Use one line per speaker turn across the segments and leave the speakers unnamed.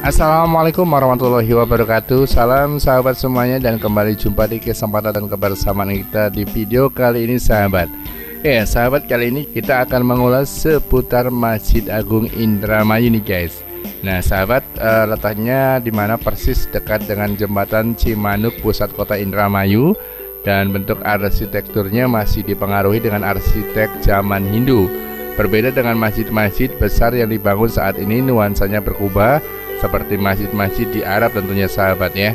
Assalamualaikum warahmatullahi wabarakatuh. Salam sahabat semuanya dan kembali jumpa di kesempatan dan kebersamaan kita di video kali ini sahabat. Sahabat, kali ini kita akan mengulas seputar Masjid Agung Indramayu nih guys. Nah sahabat, letaknya dimana persis dekat dengan jembatan Cimanuk pusat kota Indramayu. Dan bentuk arsitekturnya masih dipengaruhi dengan arsitek zaman Hindu. Berbeda dengan masjid-masjid besar yang dibangun saat ini, nuansanya berubah seperti masjid-masjid di Arab tentunya sahabat ya.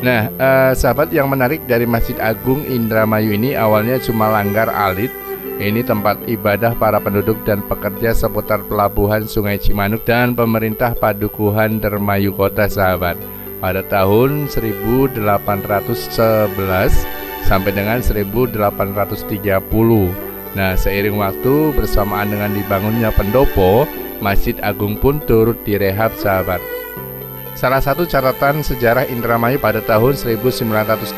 Nah sahabat, yang menarik dari Masjid Agung Indramayu ini awalnya cuma langgar alit. Ini tempat ibadah para penduduk dan pekerja seputar pelabuhan Sungai Cimanuk dan pemerintah Padukuhan Dermayu Kota sahabat. Pada tahun 1811 sampai dengan 1830. Nah seiring waktu bersamaan dengan dibangunnya pendopo, Masjid Agung pun turut direhab sahabat. Salah satu catatan sejarah Indramayu pada tahun 1930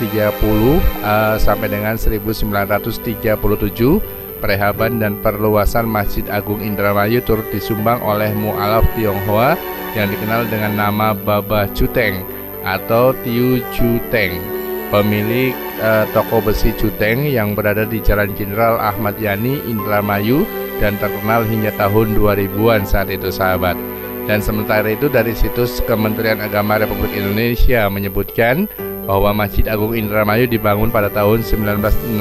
sampai dengan 1937, perehaban dan perluasan Masjid Agung Indramayu turut disumbang oleh mualaf Tionghoa yang dikenal dengan nama Baba Cuteng atau Tiu Cuteng, pemilik toko besi Cuteng yang berada di Jalan Jenderal Ahmad Yani, Indramayu, dan terkenal hingga tahun 2000-an saat itu sahabat. Dan sementara itu dari situs Kementerian Agama Republik Indonesia menyebutkan bahwa Masjid Agung Indramayu dibangun pada tahun 1965.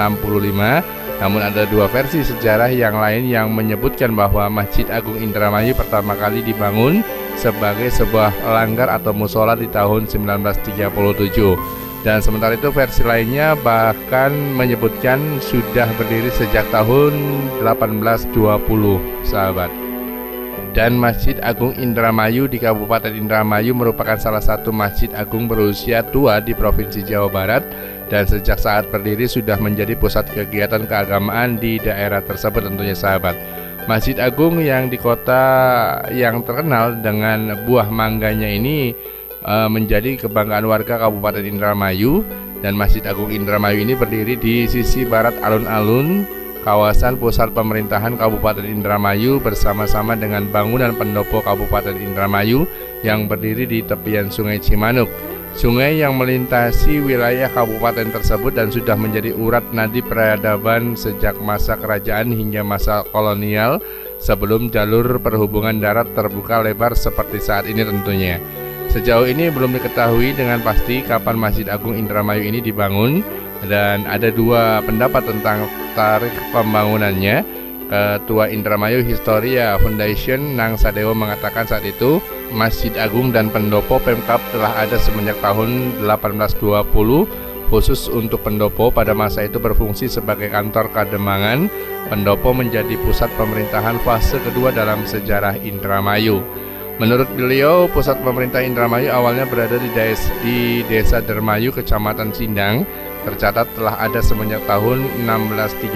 Namun ada dua versi sejarah yang lain yang menyebutkan bahwa Masjid Agung Indramayu pertama kali dibangun sebagai sebuah langgar atau musola di tahun 1937. Dan sementara itu versi lainnya bahkan menyebutkan sudah berdiri sejak tahun 1820 sahabat. Dan Masjid Agung Indramayu di Kabupaten Indramayu merupakan salah satu masjid agung berusia tua di Provinsi Jawa Barat, dan sejak saat berdiri sudah menjadi pusat kegiatan keagamaan di daerah tersebut tentunya sahabat. Masjid Agung yang di kota yang terkenal dengan buah mangganya ini menjadi kebanggaan warga Kabupaten Indramayu. Dan Masjid Agung Indramayu ini berdiri di sisi barat alun-alun kawasan pusat pemerintahan Kabupaten Indramayu bersama-sama dengan bangunan pendopo Kabupaten Indramayu yang berdiri di tepian Sungai Cimanuk, sungai yang melintasi wilayah kabupaten tersebut dan sudah menjadi urat nadi peradaban sejak masa kerajaan hingga masa kolonial sebelum jalur perhubungan darat terbuka lebar seperti saat ini tentunya. Sejauh ini belum diketahui dengan pasti kapan Masjid Agung Indramayu ini dibangun, dan ada dua pendapat tentang tarikh pembangunannya. Ketua Indramayu Historia Foundation Nang Sadewo mengatakan saat itu Masjid Agung dan pendopo Pemkab telah ada semenjak tahun 1820. Khusus untuk pendopo pada masa itu berfungsi sebagai kantor kademangan. Pendopo menjadi pusat pemerintahan fase kedua dalam sejarah Indramayu. Menurut beliau, pusat pemerintah Indramayu awalnya berada di Desa Dermayu, Kecamatan Sindang. Tercatat telah ada semenjak tahun 1613.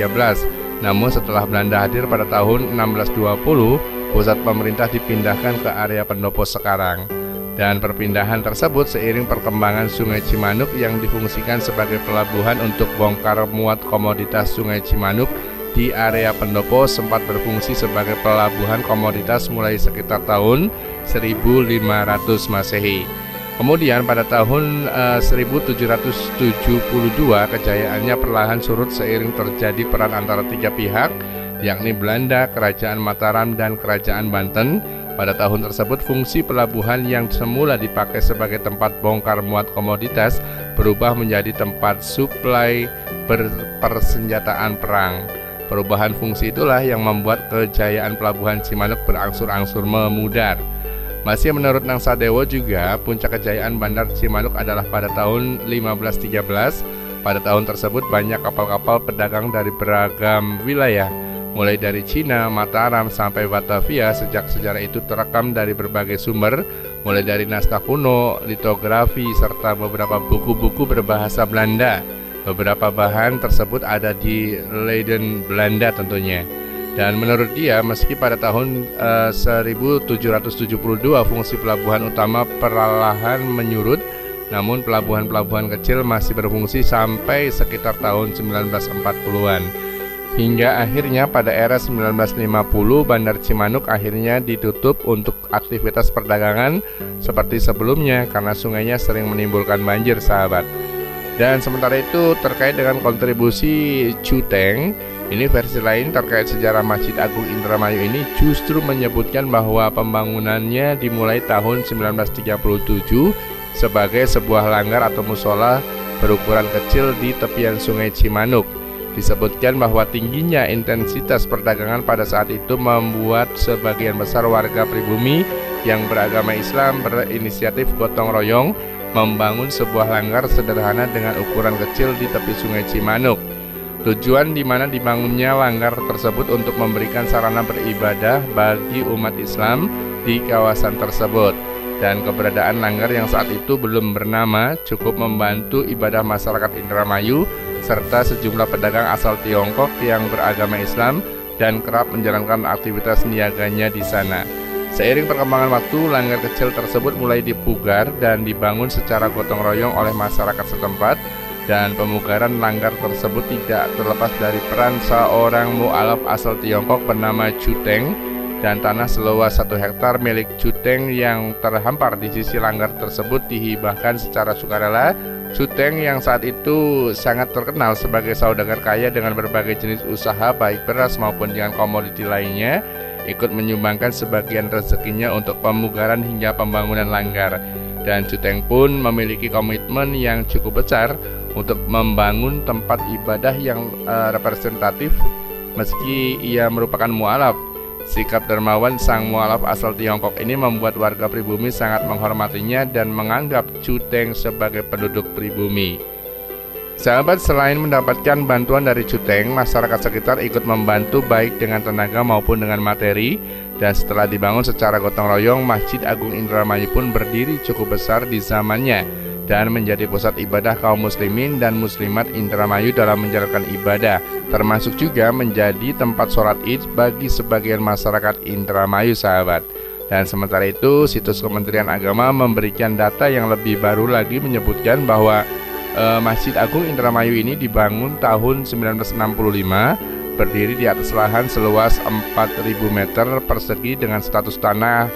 Namun setelah Belanda hadir pada tahun 1620, pusat pemerintah dipindahkan ke area pendopo sekarang. Dan perpindahan tersebut seiring perkembangan Sungai Cimanuk yang difungsikan sebagai pelabuhan untuk bongkar muat komoditas Sungai Cimanuk. Di area pendopo sempat berfungsi sebagai pelabuhan komoditas mulai sekitar tahun 1500 Masehi. Kemudian pada tahun 1772 kejayaannya perlahan surut seiring terjadi perang antara tiga pihak, yakni Belanda, Kerajaan Mataram, dan Kerajaan Banten. Pada tahun tersebut fungsi pelabuhan yang semula dipakai sebagai tempat bongkar muat komoditas berubah menjadi tempat suplai persenjataan perang. Perubahan fungsi itulah yang membuat kejayaan pelabuhan Cimanuk berangsur-angsur memudar. Masih menurut Nang Sadewo juga, puncak kejayaan Bandar Cimanuk adalah pada tahun 1513. Pada tahun tersebut banyak kapal-kapal pedagang dari beragam wilayah, mulai dari Cina, Mataram, sampai Batavia. Sejak sejarah itu terekam dari berbagai sumber, mulai dari naskah kuno, litografi, serta beberapa buku-buku berbahasa Belanda. Beberapa bahan tersebut ada di Leiden, Belanda tentunya. Dan menurut dia, meski pada tahun 1772 fungsi pelabuhan utama perlahan menyurut, namun pelabuhan-pelabuhan kecil masih berfungsi sampai sekitar tahun 1940-an. Hingga akhirnya pada era 1950 Bandar Cimanuk akhirnya ditutup untuk aktivitas perdagangan seperti sebelumnya karena sungainya sering menimbulkan banjir, sahabat. Dan sementara itu terkait dengan kontribusi Cuteng, ini versi lain terkait sejarah Masjid Agung Indramayu ini justru menyebutkan bahwa pembangunannya dimulai tahun 1937 sebagai sebuah langgar atau musola berukuran kecil di tepian sungai Cimanuk. Disebutkan bahwa tingginya intensitas perdagangan pada saat itu membuat sebagian besar warga pribumi yang beragama Islam berinisiatif gotong royong membangun sebuah langgar sederhana dengan ukuran kecil di tepi sungai Cimanuk. Tujuan di mana dibangunnya langgar tersebut untuk memberikan sarana beribadah bagi umat Islam di kawasan tersebut. Dan keberadaan langgar yang saat itu belum bernama cukup membantu ibadah masyarakat Indramayu serta sejumlah pedagang asal Tiongkok yang beragama Islam dan kerap menjalankan aktivitas niaganya di sana. Seiring perkembangan waktu, langgar kecil tersebut mulai dipugar dan dibangun secara gotong royong oleh masyarakat setempat, dan pemugaran langgar tersebut tidak terlepas dari peran seorang mu'alaf asal Tiongkok bernama Cuteng, dan tanah seluas 1 hektar milik Cuteng yang terhampar di sisi langgar tersebut dihibahkan secara sukarela. Cuteng yang saat itu sangat terkenal sebagai saudagar kaya dengan berbagai jenis usaha baik beras maupun dengan komoditi lainnya, ikut menyumbangkan sebagian rezekinya untuk pemugaran hingga pembangunan langgar. Dan Cuteng pun memiliki komitmen yang cukup besar untuk membangun tempat ibadah yang representatif meski ia merupakan mu'alaf. Sikap dermawan sang mu'alaf asal Tiongkok ini membuat warga pribumi sangat menghormatinya dan menganggap Cuteng sebagai penduduk pribumi. Sahabat, selain mendapatkan bantuan dari Cuteng, masyarakat sekitar ikut membantu baik dengan tenaga maupun dengan materi. Dan setelah dibangun secara gotong royong, Masjid Agung Indramayu pun berdiri cukup besar di zamannya dan menjadi pusat ibadah kaum muslimin dan muslimat Indramayu dalam menjalankan ibadah, termasuk juga menjadi tempat sholat id bagi sebagian masyarakat Indramayu, sahabat. Dan sementara itu, situs Kementerian Agama memberikan data yang lebih baru lagi menyebutkan bahwa Masjid Agung Indramayu ini dibangun tahun 1965, berdiri di atas lahan seluas 4.000 meter persegi dengan status tanah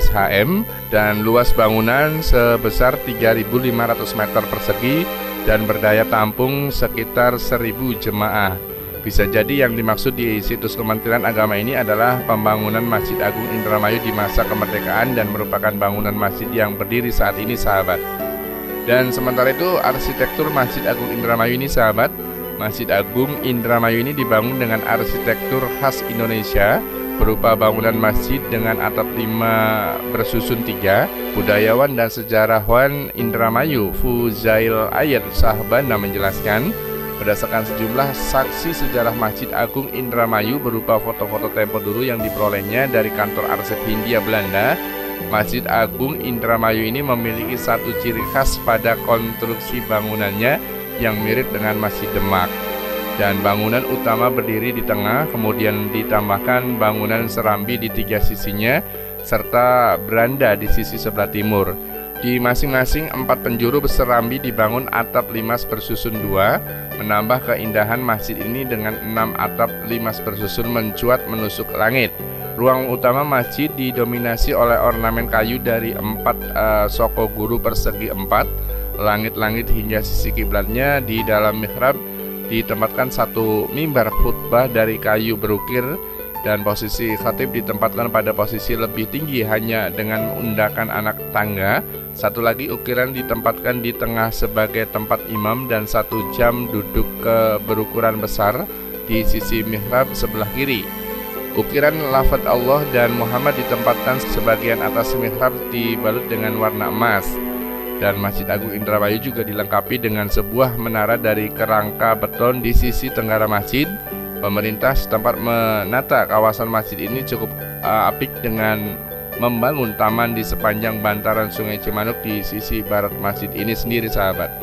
SHM, dan luas bangunan sebesar 3.500 meter persegi dan berdaya tampung sekitar 1.000 jemaah. Bisa jadi yang dimaksud di situs Kementerian Agama ini adalah pembangunan Masjid Agung Indramayu di masa kemerdekaan dan merupakan bangunan masjid yang berdiri saat ini, sahabat. Dan sementara itu arsitektur Masjid Agung Indramayu ini, sahabat, Masjid Agung Indramayu ini dibangun dengan arsitektur khas Indonesia berupa bangunan masjid dengan atap 5 bersusun 3. Budayawan dan sejarawan Indramayu Fuzail Ayat Sahbana menjelaskan, berdasarkan sejumlah saksi sejarah Masjid Agung Indramayu berupa foto-foto tempo dulu yang diperolehnya dari kantor arsip Hindia Belanda, Masjid Agung Indramayu ini memiliki satu ciri khas pada konstruksi bangunannya yang mirip dengan Masjid Demak. Dan bangunan utama berdiri di tengah, kemudian ditambahkan bangunan serambi di 3 sisinya, serta beranda di sisi sebelah timur. Di masing-masing 4 penjuru serambi dibangun atap limas bersusun 2, menambah keindahan masjid ini dengan 6 atap limas bersusun mencuat menusuk langit. Ruang utama masjid didominasi oleh ornamen kayu dari 4 soko guru persegi 4, langit-langit hingga sisi kiblatnya. Di dalam mihrab ditempatkan 1 mimbar khutbah dari kayu berukir, dan posisi khatib ditempatkan pada posisi lebih tinggi hanya dengan undakan anak tangga. 1 lagi ukiran ditempatkan di tengah sebagai tempat imam, dan 1 jam duduk berukuran besar di sisi mihrab sebelah kiri. Ukiran lafaz Allah dan Muhammad ditempatkan sebagian atas mihrab dibalut dengan warna emas. Dan Masjid Agung Indramayu juga dilengkapi dengan sebuah menara dari kerangka beton di sisi tenggara masjid. Pemerintah setempat menata kawasan masjid ini cukup apik dengan membangun taman di sepanjang bantaran Sungai Cimanuk di sisi barat masjid ini sendiri, sahabat.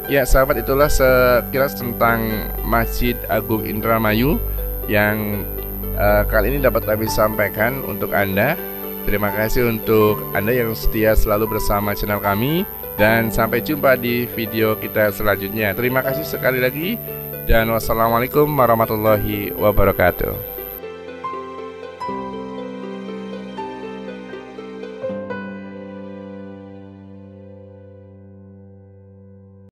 Ya, sahabat, itulah sekilas tentang Masjid Agung Indramayu yang kali ini dapat kami sampaikan untuk Anda. Terima kasih untuk Anda yang setia selalu bersama channel kami, dan sampai jumpa di video kita selanjutnya. Terima kasih sekali lagi. Dan wassalamualaikum warahmatullahi wabarakatuh.